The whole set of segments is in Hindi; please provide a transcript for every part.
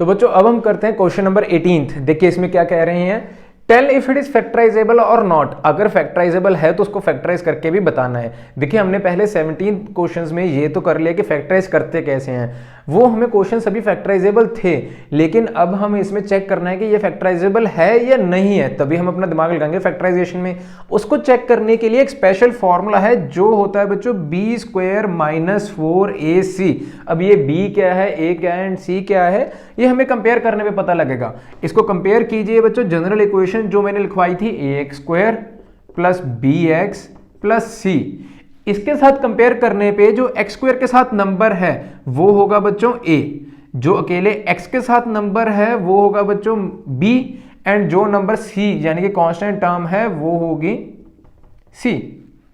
तो बच्चों अब हम करते हैं क्वेश्चन नंबर 18। देखिए इसमें क्या कह रहे हैं, tell if it is factorisable और नॉट। अगर फैक्टराइजेबल है तो उसको फैक्टराइज करके भी बताना है। देखिए हमने पहले 17 क्वेश्चंस में ये तो कर लिया कि फैक्टराइज करते कैसे हैं, वो हमें क्वेश्चन सभी फैक्टराइजेबल थे, लेकिन अब हमें इसमें चेक करना है कि ये फैक्टराइजेबल है या नहीं है, तभी हम अपना दिमाग लगाएंगे फैक्टराइजेशन में। उसको चेक करने के लिए एक स्पेशल फॉर्मूला है जो होता है बच्चों बी स्क्वायर माइनस 4ac। अब ये b क्या है, a क्या है एंड c क्या है, ये हमें कंपेयर करने पे पता लगेगा। इसको कंपेयर कीजिए बच्चों जनरल इक्वेशन जो मैंने लिखवाई थी ax square plus bx plus c, इसके साथ कंपेयर करने पे जो x स्क्वायर के साथ नंबर है वो होगा बच्चों a, जो अकेले x के साथ नंबर है वो होगा बच्चों b, एंड जो नंबर c यानी कि कांस्टेंट टर्म है वो होगी c।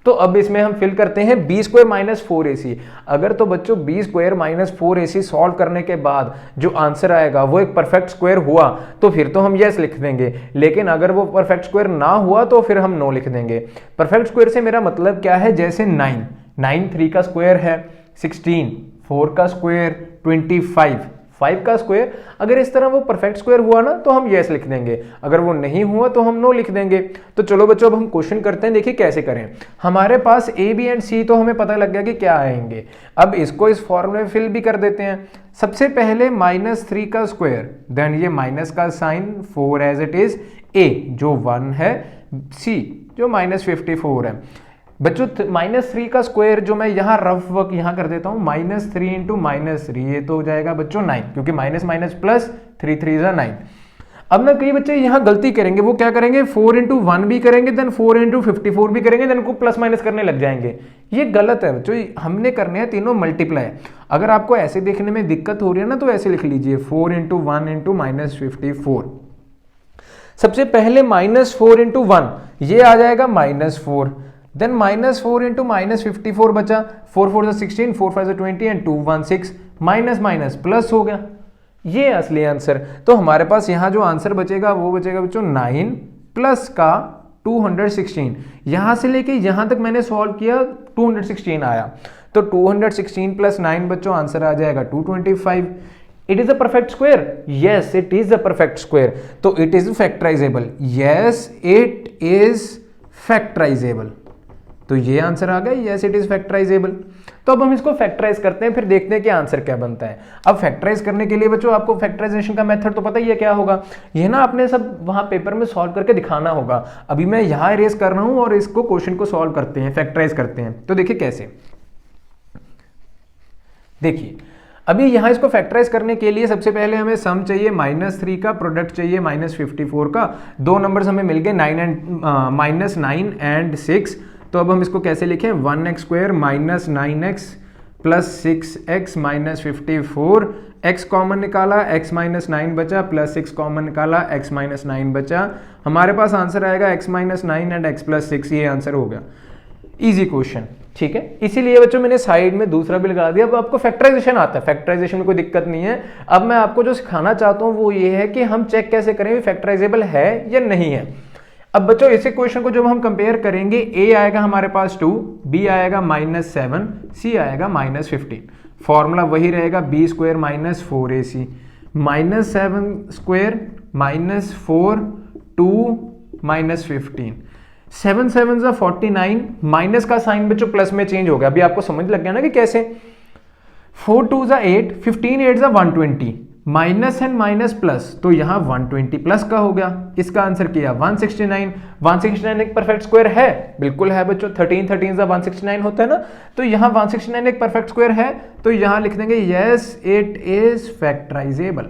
तो अब इसमें हम फिल करते हैं बी स्क्वायर माइनस 4ac। अगर तो बच्चों B square minus 4ac solve करने के बाद जो आंसर आएगा वो एक परफेक्ट स्क्वायर हुआ तो फिर तो हम यस लिख देंगे, लेकिन अगर वो परफेक्ट स्क्वायर ना हुआ तो फिर हम नो लिख देंगे। परफेक्ट स्क्वायर से मेरा मतलब क्या है, जैसे 9 3 का स्क्वायर है 16, 4 का स्क्वायर 25, 5 का स्क्वायर, अगर इस तरह वो परफेक्ट स्क्वायर हुआ ना तो हम यस लिख देंगे, अगर वो नहीं हुआ तो हम नो लिख देंगे। तो चलो बच्चों अब हम क्वेश्चन करते हैं। देखिए कैसे करें, हमारे पास ए बी एंड सी तो हमें पता लग गया कि क्या आएंगे। अब इसको इस फॉर्मूले में फिल भी कर देते हैं। सबसे पहले -3 का स्क्वायर, देन ये माइनस का साइन, 4 एज इट इज, ए जो 1 है, सी जो -54 है। बच्चों -3 का स्क्वायर जो मैं यहाँ रफ वर्क यहाँ कर देता हूँ, -3 इंटू -3, ये तो हो जाएगा बच्चों 9, क्योंकि माइनस माइनस प्लस 3 3 9। अब ना कई बच्चे यहाँ गलती करेंगे, वो क्या करेंगे 4 इंटू 1 भी करेंगे, देन 4 इंटू 54 भी करेंगे, देन उनको प्लस माइनस करने लग जाएंगे। ये गलत है बच्चों, हमने करने हैं तीनों मल्टीप्लाई। अगर आपको ऐसे देखने में दिक्कत हो रही है ना तो ऐसे लिख लीजिए 4 इंटू 1 इंटू -54। सबसे पहले -4 इंटू 1 ये आ जाएगा -4, देन -4 इंटू -54 बचा, 4 4 16, 4 5 20 एंड 2 1 6, माइनस माइनस प्लस हो गया, ये असली आंसर। तो हमारे पास यहाँ जो आंसर बचेगा वो बचेगा बच्चों 9 प्लस का 216। यहाँ से लेके यहाँ तक मैंने सॉल्व किया 216 आया, तो 216 प्लस 9 बच्चों आंसर आ जाएगा 225। It is a perfect square, yes it is a perfect square. तो it is factorisable, yes it is factorisable. तो ये आंसर आ गया, यस इट इज फैक्टराइजेबल। तो अब हम इसको फैक्टराइज करते हैं, फिर देखते हैं कि आंसर क्या बनता है। अब फैक्टराइज करने के लिए बच्चों आपको फैक्टराइजेशन का मेथड तो पता ही है क्या होगा, ये ना आपने सब वहां पेपर में सॉल्व करके दिखाना होगा। अभी मैं यहाँ इरेज कर रहा हूं और इसको क्वेश्चन को सॉल्व करते हैं, फैक्टराइज करते हैं। तो देखिए कैसे, देखिए अभी यहाँ इसको फैक्टराइज करने के लिए सबसे पहले हमें सम चाहिए, -3 का प्रोडक्ट चाहिए -54 का। दो नंबर्स हमें मिल गए -9 एंड 6। तो अब हम इसको कैसे लिखें, 1x square minus 9x plus 6x minus 54, x common निकाला, x माइनस 9 बचा, प्लस 6 कॉमन निकाला, x माइनस 9 बचा। हमारे पास आंसर आएगा x minus 9 and x plus 6, ये आंसर हो गया। इजी क्वेश्चन, ठीक है। इसीलिए बच्चों मैंने साइड में दूसरा भी लगा दिया। अब आपको फैक्टराइजेशन आता है, फैक्टराइजेशन में कोई दिक्कत नहीं है। अब मैं आपको जो सिखाना चाहता हूँ वो ये है कि हम चेक कैसे करें फैक्टराइजेबल है या नहीं है। अब बच्चों इस इक्वेशन को जब हम कंपेयर करेंगे, a आएगा हमारे पास 2, b आएगा -7, c आएगा -15। फॉर्मूला वही रहेगा b square minus 4ac, -7 square -4 2 -15, 7 7 49, minus का साइन बच्चों प्लस में चेंज हो गया। अभी आपको समझ लग गया ना कि कैसे, 4 2 8, 15 8 120, माइनस एंड माइनस प्लस, तो यहाँ 120 प्लस का हो गया। इसका आंसर किया 169। 169 एक परफेक्ट स्क्वायर है, बिल्कुल है बच्चों, 13 13 169 होता है ना, तो यहाँ 169 एक परफेक्ट स्क्वायर है, तो यहाँ लिख देंगे यस इट इज फैक्टराइजेबल।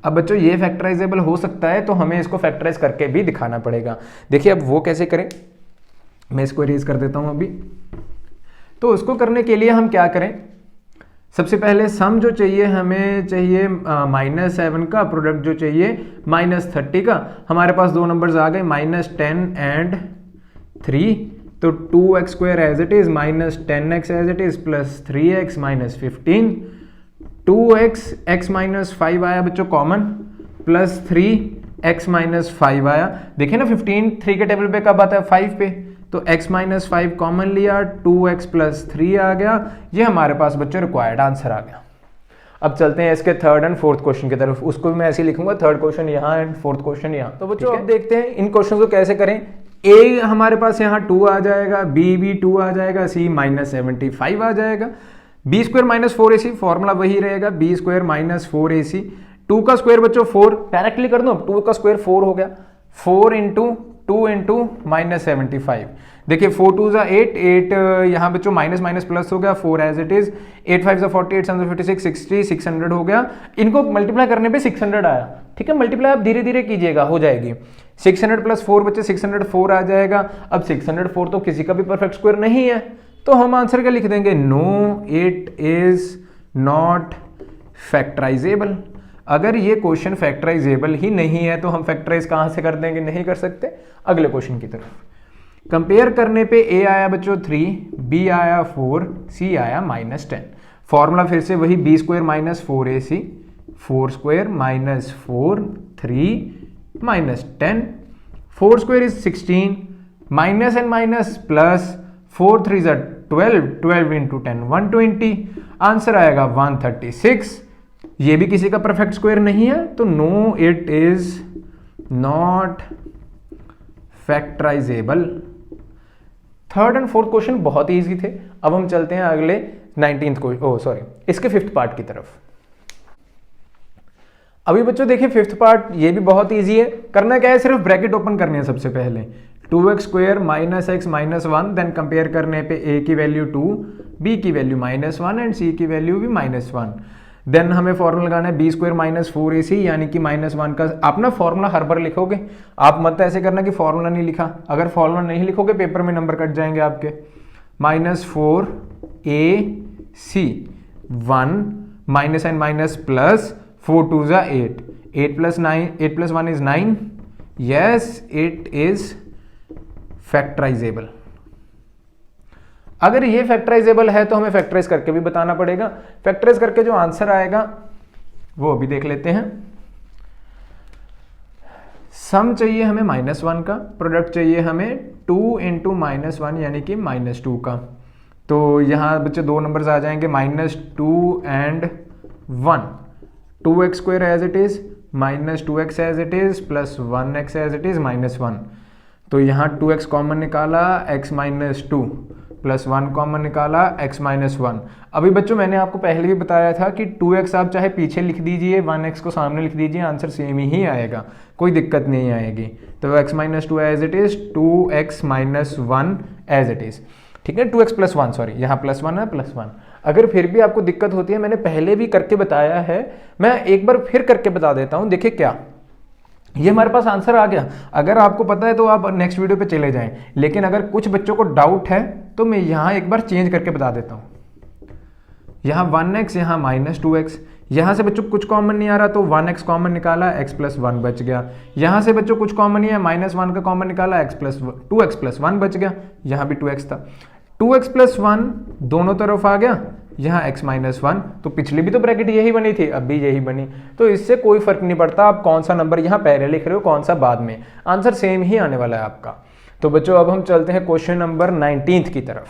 अब बच्चों ये फैक्टराइजेबल हो सकता है, तो हमें इसको फैक्टराइज करके भी दिखाना पड़ेगा। देखिए अब वो कैसे करें, मैं इसको इरेज कर देता हूं अभी। तो उसको करने के लिए हम क्या करें, सबसे पहले सम जो चाहिए हमें चाहिए -7 का, प्रोडक्ट जो चाहिए -30 का। हमारे पास दो नंबर्स आ गए -10 एंड 3, तो 2x square as it is -10x as it is plus 3x -15, 2x x -5 आया बच्चों कॉमन, प्लस 3x -5 आया। देखिए ना 15 3 के टेबल पे कब आता है, 5 पे, तो x -5 कॉमन लिया, 2x + 3 आ गया। ये हमारे पास बच्चों रिक्वायर्ड आंसर आ गया। अब चलते हैं इसके थर्ड एंड फोर्थ क्वेश्चन की तरफ, उसको भी मैं ऐसे ही लिखूंगा, थर्ड क्वेश्चन यहाँ एंड फोर्थ क्वेश्चन यहाँ। तो बच्चों अब देखते हैं इन क्वेश्चन को कैसे करें। ए हमारे पास यहाँ 2 आ जाएगा, बी भी 2 आ जाएगा, सी -75 आ जाएगा, B square minus 4ac, formula वही रहेगा, बी स्क्वायर माइनस 4ac, 2 का स्क्वायर बच्चों 4, डायरेक्टली कर दो, 2 का स्क्वायर 4 हो गया, 4 इंटू 2 इंटू -75, देखिए 4 2 ज़ा 8, 8 यहाँ बच्चों माइनस माइनस प्लस हो गया, 4 एज इट इज, 8 5 ज़ा 40, 8 7 56, 60, 600 हो गया, इनको मल्टीप्लाई करने पे 600 आया, ठीक है, मल्टीप्लाई आप धीरे धीरे कीजिएगा, हो जाएगी, 600 प्लस 4 बच्चे 604 आ जाएगा। अब 604 तो किसी का भी परफेक्ट स्क्वायर नहीं है, तो हम आंसर क्या लिख देंगे, no it is not factorisable. अगर ये क्वेश्चन फैक्टराइजेबल ही नहीं है तो हम फैक्टराइज कहां से कर देंगे, नहीं कर सकते। अगले क्वेश्चन की तरफ कंपेयर करने पे ए आया बच्चों 3, बी आया 4, सी आया -10, फॉर्मूला फिर से वही, b square minus 4ac, 4 square minus 4, 3 -10, 4 square is 16, minus and minus plus, 4 3 ज़ा 12, 12 इंटू 10 120, आंसर आएगा 136। ये भी किसी का परफेक्ट स्क्वायर नहीं है, तो no it is not factorisable. Third and fourth question बहुत ही इजी थे। अब हम चलते हैं अगले 19th इसके फिफ्थ पार्ट की तरफ। अभी बच्चों देखिए फिफ्थ पार्ट ये भी बहुत इजी है। करना क्या है, सिर्फ ब्रैकेट ओपन करनी है सबसे पहले, 2x square minus x minus 1, then compare करने पे a की वैल्यू 2, b की वैल्यू -1 एंड c की वैल्यू भी -1। देन हमें फॉर्मूला लगाना है बी स्क्वायर माइनस 4ac, यानी कि -1 का। आप ना फॉर्मूला हर बार लिखोगे, आप मत ऐसे करना कि फॉर्मूला नहीं लिखा, अगर फॉर्मूला नहीं लिखोगे पेपर में नंबर कट जाएंगे आपके। -4ac 1 minus and minus plus 4 2 ज़ा 8, 8 plus 9, 8 plus 1 is 9, yes it is factorisable. अगर ये फैक्टराइजेबल है तो हमें फैक्टराइज करके भी बताना पड़ेगा। फैक्टराइज करके जो आंसर आएगा वो अभी देख लेते हैं। सम चाहिए हमें -1 का, प्रोडक्ट चाहिए हमें 2 इंटू -1 यानी कि -2 का। तो यहां बच्चे दो नंबर्स आ जाएंगे, -2 and 1, 2x square as it is, -2x as it is, plus 1x as it is, -1। तो यहाँ 2x कॉमन निकाला, x -2 प्लस 1 कॉमन निकाला, x -1। अभी बच्चों मैंने आपको पहले भी बताया था कि 2x आप चाहे पीछे लिख दीजिए, 1x को सामने लिख दीजिए, आंसर सेम ही आएगा, कोई दिक्कत नहीं आएगी। तो x -2 as it is, 2x -1 as it is, ठीक है, 2x प्लस 1, सॉरी यहाँ +1 है, +1। अगर फिर भी आपको दिक्कत होती है, मैंने पहले भी करके बताया है, मैं एक बार फिर करके बता देता हूँ। देखिए क्या, ये हमारे पास आंसर आ गया। अगर आपको पता है तो आप नेक्स्ट वीडियो पे चले जाएं, लेकिन अगर कुछ बच्चों को डाउट है तो मैं यहाँ एक बार चेंज करके बता देता हूँ। यहाँ 1x, यहाँ -2x, यहाँ से बच्चों कुछ कॉमन नहीं आ रहा तो 1x कॉमन निकाला, x + 1 बच गया। यहाँ से बच्चों कुछ कॉमन नहीं है, -1 का कॉमन निकाला, 2x + 1 बच गया, यहाँ भी 2x था, 2x + 1 दोनों तरफ आ गया, यहाँ x -1। तो पिछली भी तो ब्रैकेट यही बनी थी, अब भी यही बनी, तो इससे कोई फर्क नहीं पड़ता आप कौन सा नंबर यहाँ पहले लिख रहे हो, कौन सा बाद में, आंसर सेम ही आने वाला है आपका। तो बच्चों अब हम चलते हैं क्वेश्चन नंबर 19 की तरफ।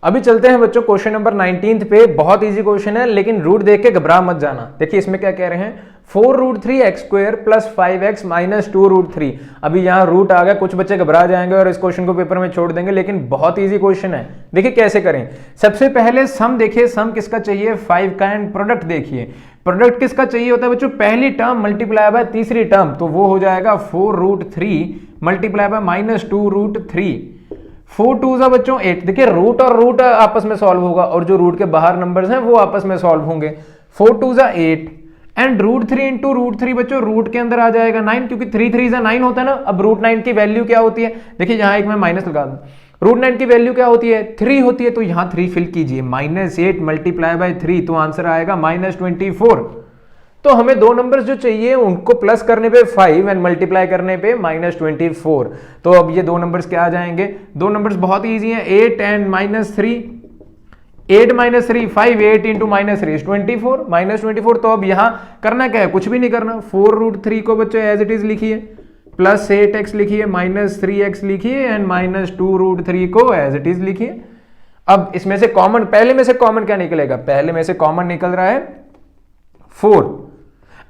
अभी चलते हैं बच्चों क्वेश्चन नंबर 19 पे। बहुत इजी क्वेश्चन है, लेकिन रूट देख के घबरा मत जाना। देखिए इसमें क्या कह रहे हैं, 4√3x² + 5x - 2√3। अभी यहाँ रूट आ गया, कुछ बच्चे घबरा जाएंगे और इस क्वेश्चन को पेपर में छोड़ देंगे, लेकिन बहुत इजी क्वेश्चन है। देखिए कैसे करें, सबसे पहले सम देखिए, सम किसका चाहिए, 5 का, एंड प्रोडक्ट देखिए, प्रोडक्ट किसका चाहिए होता है बच्चों, पहली टर्म मल्टीप्लाई बाय तीसरी टर्म, तो वो हो जाएगा 4√3 मल्टीप्लाई बाय -2√3, 4 2 ज़ा बच्चों 8। देखिए रूट और रूट आपस में सॉल्व होगा, और जो रूट के बाहर नंबर्स हैं वो आपस में सॉल्व होंगे। 4 2 ज़ा 8 एंड √3 × √3 बच्चों रूट के अंदर आ जाएगा 9, क्योंकि 3 3 ज़ा 9 होता है ना। अब √9 की वैल्यू क्या होती है, देखिए यहाँ एक मैं माइनस लगा दूं, √9 की वैल्यू क्या होती है, 3 होती है, तो यहाँ 3 फिल कीजिए, -8 मल्टीप्लाई बाय 3, तो आंसर आएगा -24। तो हमें दो नंबर्स जो चाहिए उनको प्लस करने पे 5 एंड मल्टीप्लाई करने पे -24। तो अब ये दो नंबर्स क्या आ जाएंगे, दो नंबर्स बहुत इजी हैं, 8 एंड -3, 8 - 3 5, 8 × -3 इज 24, -24। तो अब यहाँ करना क्या है, कुछ भी नहीं करना, 4√3 को बच्चों एज इट इज लिखिए, प्लस 8x लिखिए, -3x लिखिए, एंड -2√3 को एज इट इज लिखिए। अब इसमें से कॉमन, पहले में से कॉमन क्या निकलेगा, पहले में से कॉमन निकल रहा है 4।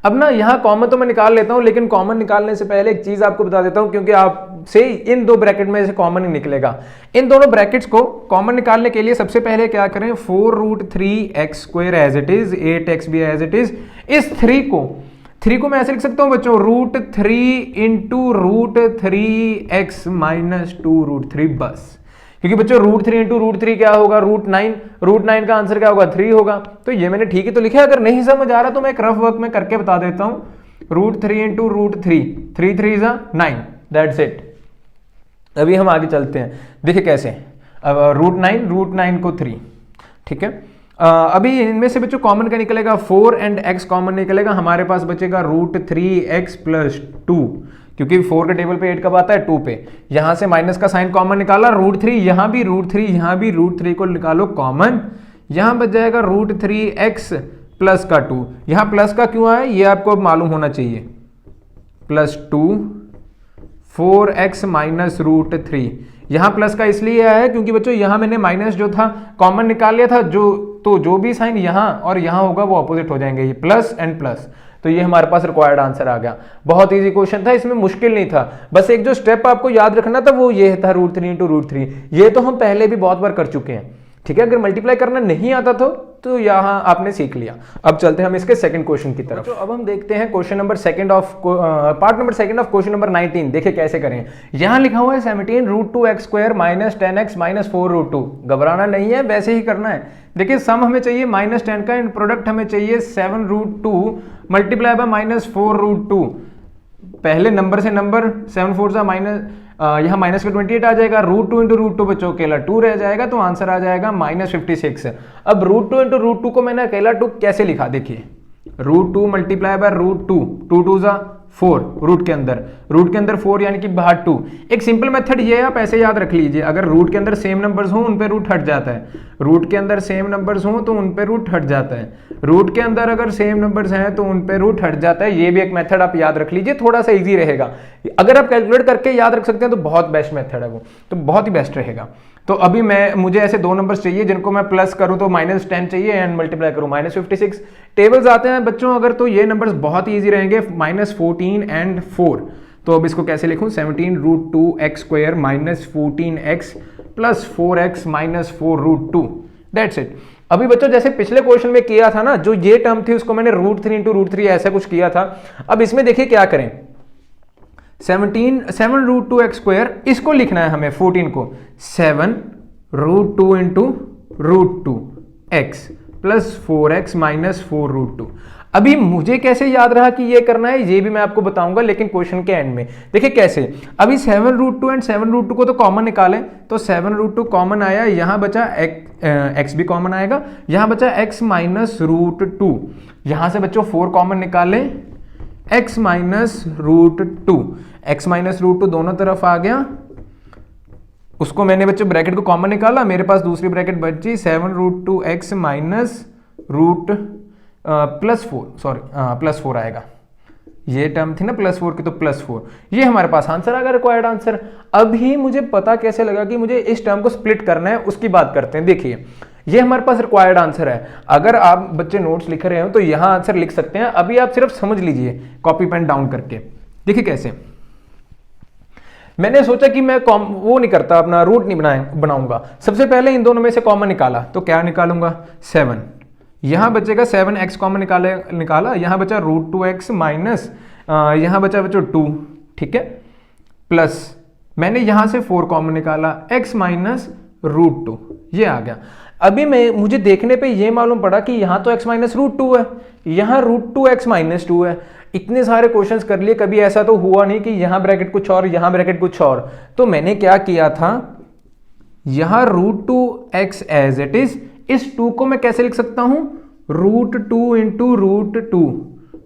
अब ना यहां कॉमन तो मैं निकाल लेता हूं, लेकिन कॉमन निकालने से पहले एक चीज आपको बता देता हूं, क्योंकि आपसे इन दो ब्रैकेट में से कॉमन ही निकलेगा। इन दोनों ब्रैकेट्स को कॉमन निकालने के लिए सबसे पहले क्या करें, 4√3x² as it is, 8x भी एज इट इज। इस 3 को मैं ऐसे लिख सकता हूं बच्चों, √3 इंटू √3x माइनस 2√3 बस। क्योंकि बच्चों √3 इंटू √3 क्या होगा, √9 का आंसर क्या होगा, 3 होगा। तो ये मैंने ठीक ही तो लिखा है। अगर नहीं समझ आ रहा तो मैं एक रफ वर्क में करके बता देता हूं, √3 इंटू √3, 3 3 9, दैट्स इट। अभी हम आगे चलते हैं, देखिए कैसे। अब √9 को 3, ठीक है। अभी इनमें से बच्चों कॉमन क्या निकलेगा, 4 एंड x कॉमन निकलेगा, हमारे पास बचेगा √3x + 2, क्योंकि 4 के टेबल पे 8 कब आता है, 2 पे। यहां से माइनस का साइन कॉमन निकाला, √3, यहां भी √3, यहां भी √3 को निकालो कॉमन, यहां बच जाएगा √3x प्लस का 2। यहां प्लस का क्यों आया ये आपको मालूम होना चाहिए, +2 4x माइनस √3। यहां प्लस का इसलिए आया है क्योंकि बच्चों यहां मैंने माइनस जो था कॉमन निकाल लिया था, जो भी साइन यहां और यहां होगा वो अपोजिट हो जाएंगे, ये प्लस एंड प्लस। तो ये हमारे पास रिक्वायर्ड आंसर आ गया। बहुत इजी क्वेश्चन था, इसमें मुश्किल नहीं था, बस एक जो स्टेप आपको याद रखना था वो ये था, √3 इंटू √3। ये तो हम पहले भी बहुत बार कर चुके हैं, ठीक है। अगर मल्टीप्लाई करना नहीं आता तो यहां आपने सीख लिया। अब चलते हैं हम इसके सेकंड क्वेश्चन की तरफ। तो अब हम देखते हैं question number second of part number second of question number 19। देखिए कैसे करें। यहां लिखा हुआ है 17√2x² माइनस 10x माइनस 4√2। घबराना नहीं है, वैसे ही करना है। देखिए सम हमें चाहिए -10 का, इन प्रोडक्ट हमें चाहिए 7√2 मल्टीप्लाई बाय -4√2। पहले नंबर से नंबर 7 4 जा माइनस, यहाँ माइनस का 28 आ जाएगा, √2 इंटू √2 बच्चों अकेला 2 रह जाएगा, तो आंसर आ जाएगा -56। अब √2 इंटू √2 को मैंने अकेला 2 कैसे लिखा, देखिए √2 मल्टीप्लाई बाय √2, 2 2 जा 4, रूट के अंदर 4 यानी कि बाहर 2। एक सिंपल मेथड ये है, आप ऐसे याद रख लीजिए, अगर रूट के अंदर सेम नंबर्स हो उन पे रूट हट जाता है, रूट के अंदर सेम नंबर्स हो तो उन पे रूट हट जाता है, रूट के अंदर अगर सेम नंबर्स हैं तो उन पे रूट हट जाता है। ये भी एक मेथड आप याद रख लीजिए, थोड़ा सा इजी रहेगा। अगर आप कैलकुलेट करके याद रख सकते हैं तो बहुत बेस्ट मेथड है वो, तो बहुत ही बेस्ट रहेगा। तो अभी मुझे ऐसे दो नंबर्स चाहिए जिनको मैं प्लस करूं तो -10 चाहिए एंड मल्टीप्लाई करूं -56। टेबल्स आते हैं बच्चों अगर, तो ये नंबर्स बहुत ही इजी रहेंगे, -14 एंड 4। तो अब इसको कैसे लिखूं, 17√2x² minus 14x plus 4x minus 4√2, that's it. अभी बच्चों जैसे पिछले क्वेश्चन में किया था ना, जो ये टर्म थी उसको मैंने √3 इंटू √3 ऐसा कुछ किया था। अब इसमें देखिए क्या करें, 7√2x², इसको लिखना है हमें 14 को, 7√2 into √2x plus 4x minus 4√2। अभी मुझे कैसे याद रहा कि ये करना है, ये भी मैं आपको बताऊंगा, लेकिन क्वेश्चन के एंड में। देखिए कैसे, अभी 7√2 एंड 7√2 को तो कॉमन निकालें, तो 7√2 कॉमन आया, यहां बचा x भी कॉमन आएगा, यहां बचा x माइनस √2। यहां से बच्चों 4 कॉमन निकालें, x माइनस √2, x माइनस √2 दोनों तरफ आ गया। उसको मैंने बच्चों ब्रैकेट को कॉमन निकाला, मेरे पास दूसरी ब्रैकेट बची 7√2x माइनस प्लस 4 आएगा। ये टर्म थी ना +4 की, तो +4, ये हमारे पास आंसर आ गया, रिक्वायर्ड आंसर। अभी मुझे पता कैसे लगा कि मुझे इस टर्म को स्प्लिट करना है, उसकी बात करते हैं। देखिए ये हमारे पास रिक्वायर्ड आंसर है। अगर आप बच्चे नोट्स लिख रहे हो तो यहां आंसर लिख सकते हैं, अभी आप सिर्फ समझ लीजिए कॉपी पेन डाउन करके। देखिए कैसे, मैंने सोचा कि मैं वो नहीं करता, अपना रूट नहीं बनाऊंगा। सबसे पहले इन दोनों में से कॉमन निकाला, तो क्या निकालूंगा, 7, यहां बचेगा 7x कॉमन निकाला, यहां बचा √2x माइनस, यहां बचा बच्चों 2, ठीक है, प्लस मैंने यहां से 4 कॉमन निकाला, x माइनस √2, ये आ गया। अभी मुझे देखने पे ये मालूम पड़ा कि यहां तो x माइनस √2 है, यहां √2x माइनस 2 है। इतने सारे क्वेश्चंस कर लिए, कभी ऐसा तो हुआ नहीं कि यहां ब्रैकेट कुछ और यहां ब्रैकेट कुछ और। तो मैंने क्या किया था, यहां √2x एज इट इज, इस 2 को मैं कैसे लिख सकता हूं, √2 into √2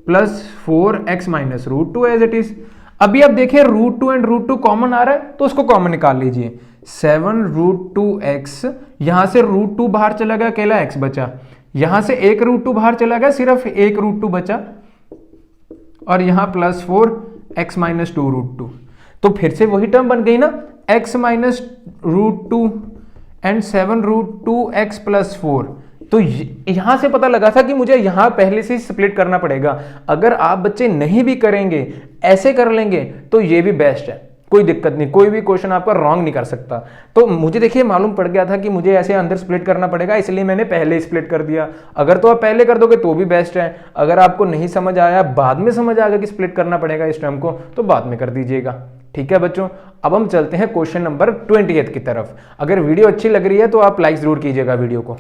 plus 4x minus √2 as it is. अभी आप देखिए √2 एंड √2 कॉमन आ रहा है, तो उसको कॉमन निकाल लीजिए, 7√2x, यहां से √2 बाहर चला गया, अकेला x बचा, यहां से एक √2 बाहर चला गया, सिर्फ एक √2 बचा, और यहां प्लस 4x माइनस 2√2। तो फिर से वही टर्म बन गई ना, x माइनस √2 एंड 7√2x + 4। तो यहां से पता लगा था कि मुझे यहां पहले से स्प्लिट करना पड़ेगा। अगर आप बच्चे नहीं भी करेंगे, ऐसे कर लेंगे, तो ये भी बेस्ट है, कोई दिक्कत नहीं, कोई भी क्वेश्चन आपका रॉन्ग नहीं कर सकता। तो मुझे देखिए मालूम पड़ गया था कि मुझे ऐसे अंदर स्प्लिट करना पड़ेगा, इसलिए मैंने पहले स्प्लिट कर दिया। अगर तो आप पहले कर दोगे तो भी बेस्ट है। अगर आपको नहीं समझ आया, बाद में समझ आ गया कि स्प्लिट करना पड़ेगा इस टर्म को, तो बाद में कर दीजिएगा। ठीक है बच्चों, अब हम चलते हैं क्वेश्चन नंबर 28 की तरफ। अगर वीडियो अच्छी लग रही है तो आप लाइक जरूर कीजिएगा वीडियो को।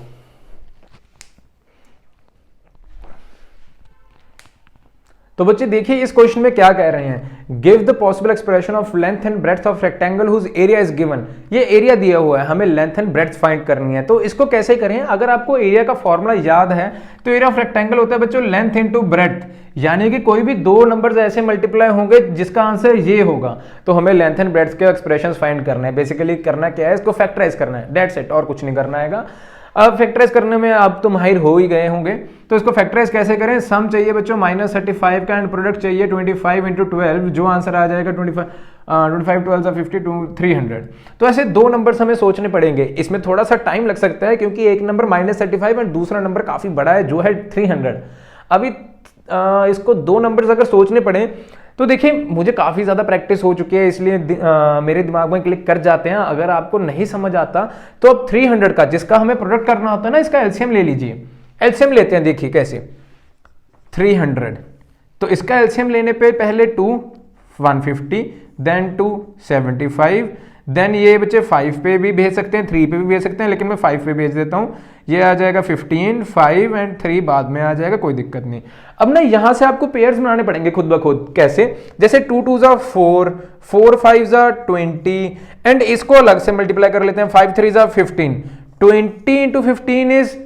तो बच्चे देखिए इस क्वेश्चन में क्या कह रहे हैं, give the possible expression of length and breadth of rectangle whose area is given. ये एरिया दिया हुआ है, हमें लेंथ एंड ब्रेड्थ फाइंड करनी है। तो इसको कैसे करें, अगर आपको एरिया का फॉर्मूला याद है तो एरिया ऑफ रेक्टेंगल होता है बच्चों लेंथ इनटू ब्रेड्थ, यानी कि कोई भी दो नंबर्स ऐसे मल्टीप्लाई होंगे जिसका आंसर ये होगा। तो हमें लेंथ एंड ब्रेड्थ के एक्सप्रेशंस फाइंड करना है। बेसिकली करना क्या है, इसको फैक्टराइज करना है, दैट्स इट, और कुछ नहीं करना है। अब फैक्टराइज करने में आप तो माहिर हो ही गए होंगे। तो इसको फैक्टराइज कैसे करें, सम चाहिए बच्चों -35 का एंड प्रोडक्ट चाहिए 25 × 12, जो आंसर आ जाएगा 25 12 52 300। तो ऐसे दो नंबर्स हमें सोचने पड़ेंगे। इसमें थोड़ा सा टाइम लग सकता है क्योंकि एक नंबर -35 और दूसरा नंबर काफी बड़ा है जो है 300। अभी इसको दो नंबर्स अगर सोचने पड़े तो देखिए मुझे काफ़ी ज़्यादा प्रैक्टिस हो चुकी है, इसलिए मेरे दिमाग में क्लिक कर जाते हैं। अगर आपको नहीं समझ आता तो अब 300 का जिसका हमें प्रोडक्ट करना होता है ना, इसका एलसीएम ले लीजिए। एलसीएम लेते हैं, देखिए कैसे, 300। तो इसका एलसीएम लेने पे पहले 2 150, देन 2 75, देन ये बच्चे 5 पे भी भेज सकते हैं, 3 पे भी भेज सकते हैं, लेकिन मैं 5 पे भेज देता हूँ। ये आ जाएगा 15, 5 एंड 3 बाद में आ जाएगा, कोई दिक्कत नहीं। अब ना यहां से आपको पेयर्स बनाने पड़ेंगे खुद ब खुद। कैसे, जैसे 2 2 ज़ा 4, 4 5 ज़ा 20, एंड इसको अलग से मल्टीप्लाई कर लेते हैं, 5 3 ज़ा 15, 20 × 15 इज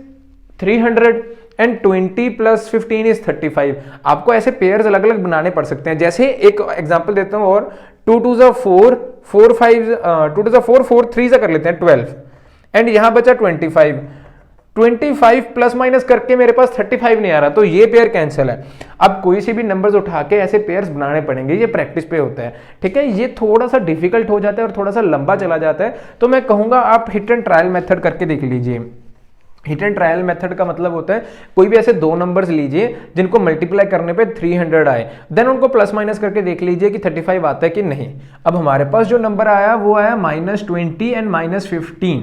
300 एंड 20 + 15 इज 35। आपको ऐसे पेयर्स अलग अलग बनाने पड़ सकते हैं। जैसे एक एग्जांपल देता हूं और 2 2 ज़ा 4, 4 5 2 2 ज़ा 4, 4 3 ज़ा कर लेते हैं 12, एंड यहां बचा 25 प्लस माइनस करके मेरे पास 35 नहीं आ रहा, तो ये पेयर कैंसिल है। अब कोई सी भी नंबर्स उठा के ऐसे पेयर्स बनाने पड़ेंगे, ये प्रैक्टिस पे होता है। ठीक है, ये थोड़ा सा डिफिकल्ट हो जाता है और थोड़ा सा लंबा चला जाता है। तो मैं कहूंगा आप हिट एंड ट्रायल मेथड करके देख लीजिए। हिट एंड ट्रायल मेथड का मतलब होता है कोई भी ऐसे दो नंबर्स लीजिए जिनको मल्टीप्लाई करने पे 300 आए, देन उनको प्लस माइनस करके देख लीजिए कि 35 आता है कि नहीं। अब हमारे पास जो नंबर आया वो आया -20 एंड -15,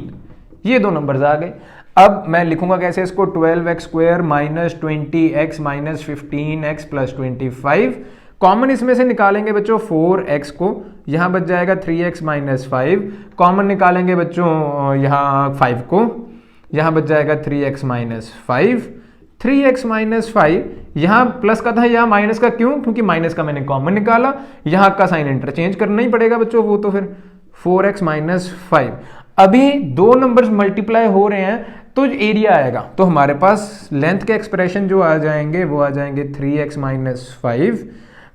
ये दो नंबर्स आ गए। अब मैं लिखूंगा कैसे इसको, 12x² -20x -15x + 25। कॉमन इसमें से निकालेंगे बच्चों 4x को, यहां बच जाएगा 3x - 5। कॉमन निकालेंगे बच्चों यहां 5 को, यहां बच जाएगा 3x - 5। 3x - 5 यहां प्लस का था, यहां माइनस का, क्यों, क्योंकि माइनस का मैंने कॉमन निकाला। यहां का साइन इंटरचेंज करना ही पड़ेगा बच्चों, वो तो फिर 4x - 5। अभी दो नंबर्स मल्टीप्लाई हो रहे हैं तो एरिया आएगा। तो हमारे पास लेंथ के एक्सप्रेशन जो आ जाएंगे वो आ जाएंगे 3x - 5,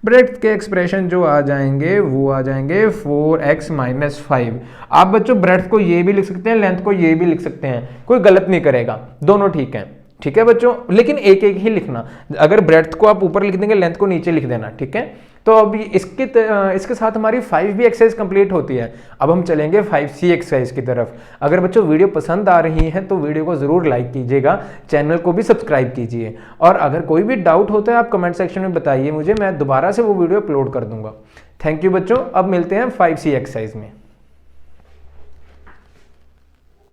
ब्रेड्थ के एक्सप्रेशन जो आ जाएंगे वो आ जाएंगे 4x - 5। आप बच्चों ब्रेड्थ को ये भी लिख सकते हैं, लेंथ को ये भी लिख सकते हैं, कोई गलत नहीं करेगा, दोनों ठीक है। ठीक है बच्चों, लेकिन एक एक ही लिखना। अगर ब्रेड्थ को आप ऊपर लिख देंगे, लेंथ को नीचे लिख देना। ठीक है, तो अभी इसके साथ हमारी 5B एक्सरसाइज कंप्लीट होती है। अब हम चलेंगे 5C एक्सरसाइज की तरफ। अगर बच्चों वीडियो पसंद आ रही है तो वीडियो को जरूर लाइक कीजिएगा, चैनल को भी सब्सक्राइब कीजिए, और अगर कोई भी डाउट होता है आप कमेंट सेक्शन में बताइए मुझे, मैं दोबारा से वो वीडियो अपलोड कर दूंगा। थैंक यू बच्चों, अब मिलते हैं 5C एक्सरसाइज में।